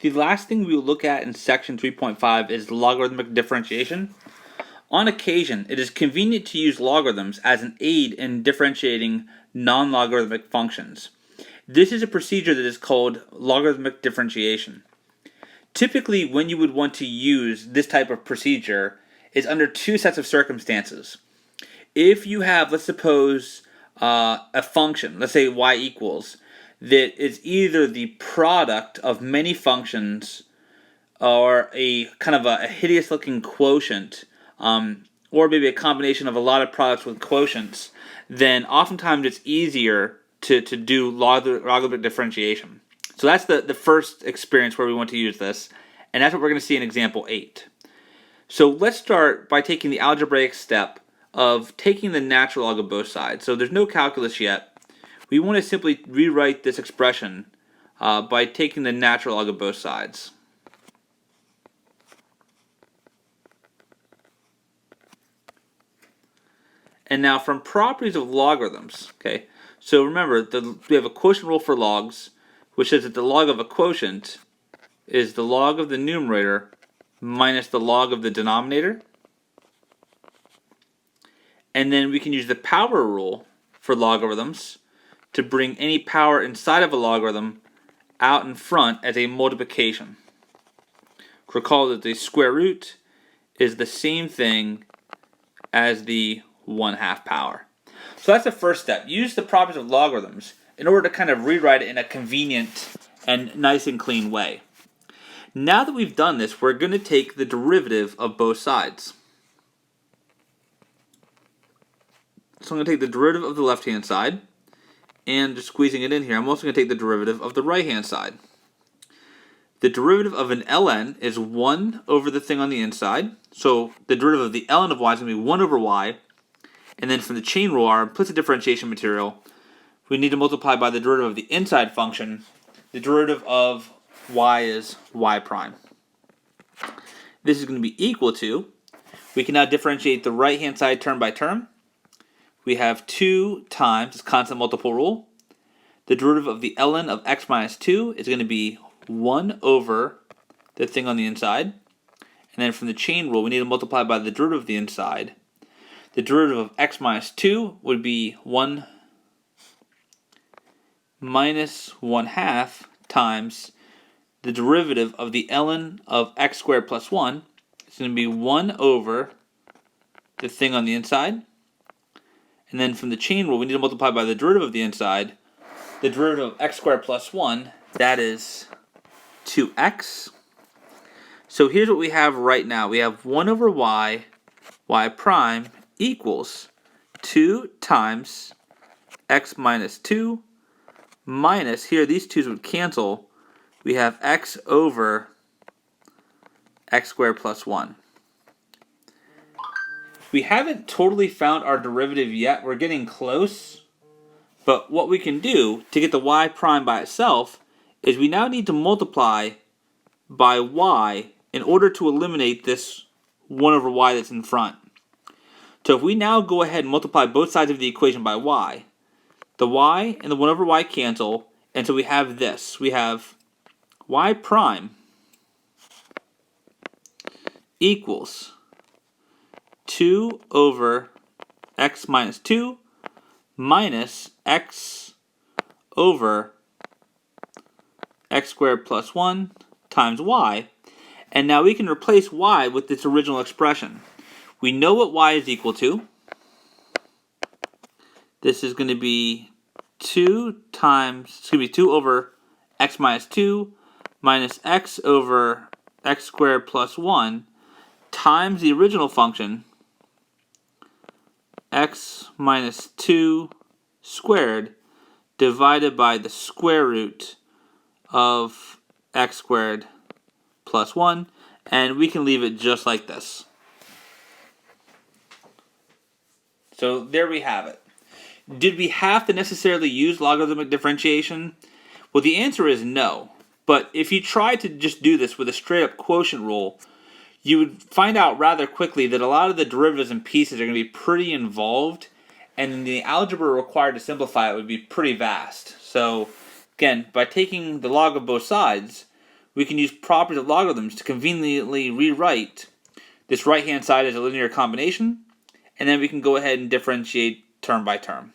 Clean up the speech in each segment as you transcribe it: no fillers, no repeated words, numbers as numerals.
The last thing we will look at in section 3.5 is logarithmic differentiation. On occasion, it is convenient to use logarithms as an aid in differentiating non-logarithmic functions. This is a procedure that is called logarithmic differentiation. Typically, when you would want to use this type of procedure is under two sets of circumstances. If you have, let's suppose, a function, let's say y equals, that is either the product of many functions or a kind of a hideous looking quotient, or maybe a combination of a lot of products with quotients, then oftentimes it's easier to do logarithmic differentiation. So that's the first experience where we want to use this, and that's what we're going to see in example 8. So let's start by taking the algebraic step of taking the natural log of both sides. So there's no calculus yet. We want to simply rewrite this expression by taking the natural log of both sides. And now from properties of logarithms, okay, so remember, we have a quotient rule for logs, which says that the log of a quotient is the log of the numerator minus the log of the denominator. And then we can use the power rule for logarithms to bring any power inside of a logarithm out in front as a multiplication. Recall that the square root is the same thing as the 1/2 power. So that's the first step. Use the properties of logarithms in order to kind of rewrite it in a convenient and nice and clean way. Now that we've done this, we're going to take the derivative of both sides. So I'm going to take the derivative of the left-hand side, and just squeezing it in here, I'm also going to take the derivative of the right-hand side. The derivative of an ln is 1 over the thing on the inside. So the derivative of the ln of y is going to be 1 over y. And then from the chain rule, our implicit differentiation material, we need to multiply by the derivative of the inside function. The derivative of y is y prime. This is going to be equal to, we can now differentiate the right-hand side term by term. We have 2 times, this constant multiple rule. The derivative of the ln of x minus 2 is going to be 1 over the thing on the inside. And then from the chain rule, we need to multiply by the derivative of the inside. The derivative of x minus 2 would be 1 minus 1/2 times the derivative of the ln of x squared plus 1. It's going to be 1 over the thing on the inside. And then from the chain rule, we need to multiply by the derivative of the inside. The derivative of x squared plus 1, that is 2x. So here's what we have right now. We have 1 over y prime equals 2 times x minus 2 minus, here these 2's would cancel, we have x over x squared plus 1. We haven't totally found our derivative yet. We're getting close. But what we can do to get the y prime by itself is we now need to multiply by y in order to eliminate this 1 over y that's in front. So if we now go ahead and multiply both sides of the equation by y, the y and the 1 over y cancel, and so we have this. We have y prime equals 2 over x minus 2 minus x over x squared plus 1 times y. And now we can replace y with this original expression. We know what y is equal to. This is going to be 2 over x minus 2 minus x over x squared plus 1 times the original function, x minus 2 squared, divided by the square root of x squared plus 1, and we can leave it just like this. So there we have it. Did we have to necessarily use logarithmic differentiation? Well, the answer is no. But if you try to just do this with a straight up quotient rule, you would find out rather quickly that a lot of the derivatives and pieces are going to be pretty involved, and the algebra required to simplify it would be pretty vast. So again, by taking the log of both sides, we can use properties of logarithms to conveniently rewrite this right-hand side as a linear combination, and then we can go ahead and differentiate term by term.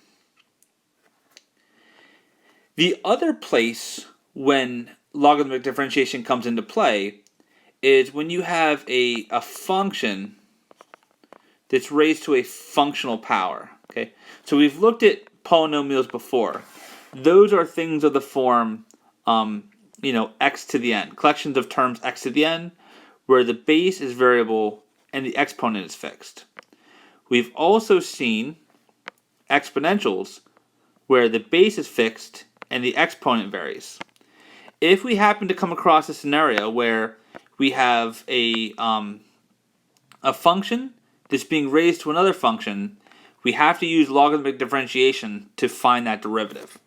The other place when logarithmic differentiation comes into play is when you have a function that's raised to a functional power. Okay, so we've looked at polynomials before. Those are things of the form, x to the n, collections of terms x to the n, where the base is variable and the exponent is fixed. We've also seen exponentials where the base is fixed and the exponent varies. If we happen to come across a scenario where we have a function that's being raised to another function, we have to use logarithmic differentiation to find that derivative.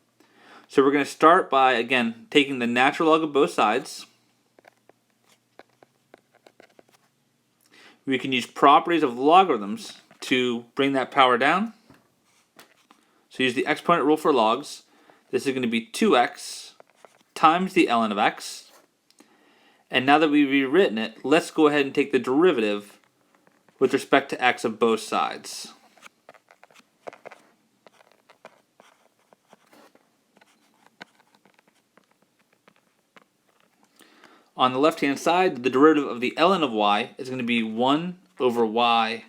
So we're going to start by, again, taking the natural log of both sides. We can use properties of logarithms to bring that power down. So use the exponent rule for logs. This is going to be 2x times the ln of x. And now that we've rewritten it, let's go ahead and take the derivative with respect to x of both sides. On the left-hand side, the derivative of the ln of y is going to be 1 over y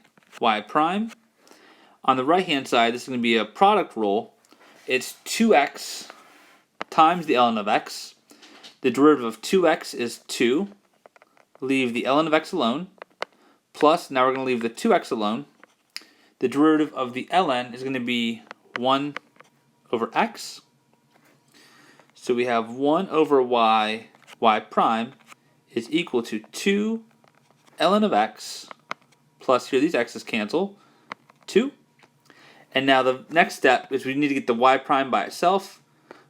prime. On the right-hand side, this is going to be a product rule. It's 2x times the ln of x. The derivative of 2x is 2. Leave the ln of x alone. Plus, now we're going to leave the 2x alone. The derivative of the ln is going to be 1 over x. So we have 1 over y prime is equal to 2 ln of x plus, here these x's cancel, 2. And now the next step is we need to get the y prime by itself.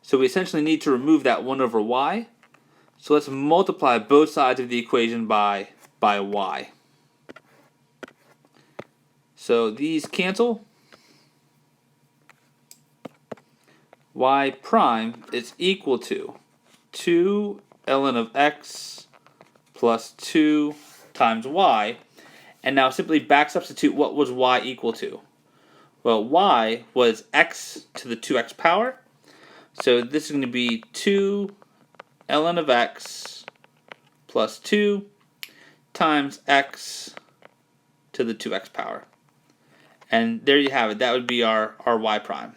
So we essentially need to remove that 1 over y. So let's multiply both sides of the equation by y. So these cancel. Y prime is equal to 2 ln of x plus 2 times y. And now simply back substitute what was y equal to. Well, y was x to the 2x power. So this is going to be 2 ln of x plus 2 times x to the 2x power. And there you have it. That would be our y prime.